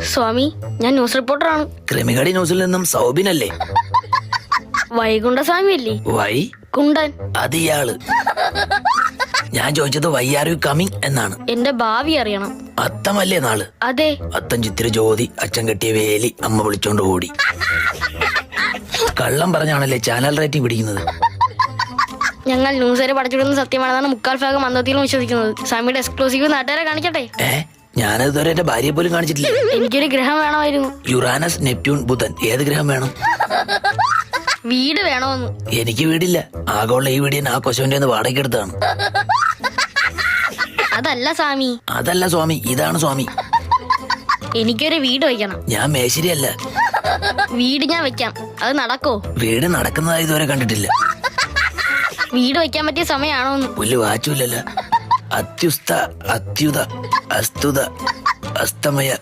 സ്വാമി, ഞാൻ ന്യൂസ് റിപ്പോർട്ടറാണ്. ക്രിമികടി ന്യൂസിൽ നിന്നും സൗബിനല്ലേ? വൈകുണ്ഠസ്വാമി അല്ലേ? വൈ കുണ്ടൻ. അത് ഇയാള്. ഞാൻ ചോദിച്ചത് വൈ ആർ യു കമ്മിങ് എന്നാണ്. എന്റെ ഭാവി അറിയണം. അത്തമല്ലേ നാള്? അതെ. അത്തം ചിത്തിര ജ്യോതി, അച്ഛൻ കെട്ടിയ വേലി, അമ്മ വിളിച്ചോണ്ട് ഓടി. കള്ളം പറഞ്ഞാണല്ലേ ചാനൽ റേറ്റിംഗ് പിടിക്കുന്നത്. ഞങ്ങൾ ന്യൂസുകാരെ പഠിച്ചിടുന്നത് സത്യമാണെന്നാണ് മുക്കാൽ ഭാഗം മന്ദത്തിലും വിശ്വസിക്കുന്നത്. സ്വാമിയുടെ എക്സ്ക്ലൂസീവ് നാട്ടുകാരെ കാണിക്കട്ടെ. ഞാനതുവരെ എന്റെ ഭാര്യയെ പോലും കാണിച്ചിട്ടില്ല. എനിക്കൊരു ഗ്രഹം വേണമായിരുന്നു. യുറാനസ്, നെപ്റ്റ്യൂൺ, ബുധൻ. ഏത് ഗ്രഹം വേണം? വീട് വേണമെന്ന്. എനിക്ക് വീടില്ല. ആകെയുള്ള ഈ വീടിന് ആ കൊശവന്റെ വാടകയ്ക്ക് എടുത്താണ്. അതല്ല സ്വാമി. അതല്ല സ്വാമി, ഇതാണ് സ്വാമി. എനിക്കൊരു വീട് വെക്കണം. ഞാൻ മേശരിയല്ല. വീട് ഞാൻ വെക്കാം. അത് നടക്കോ? വീട് നടക്കുന്നതായി ഇതുവരെ കണ്ടിട്ടില്ല. വീട് വെക്കാൻ പറ്റിയ സമയമാണോന്ന്? പുല്ല് വാച്ചൂല്ലല്ല. അത്യുസ്ത, അത്യുത, അസ്തുത, അസ്തമയ.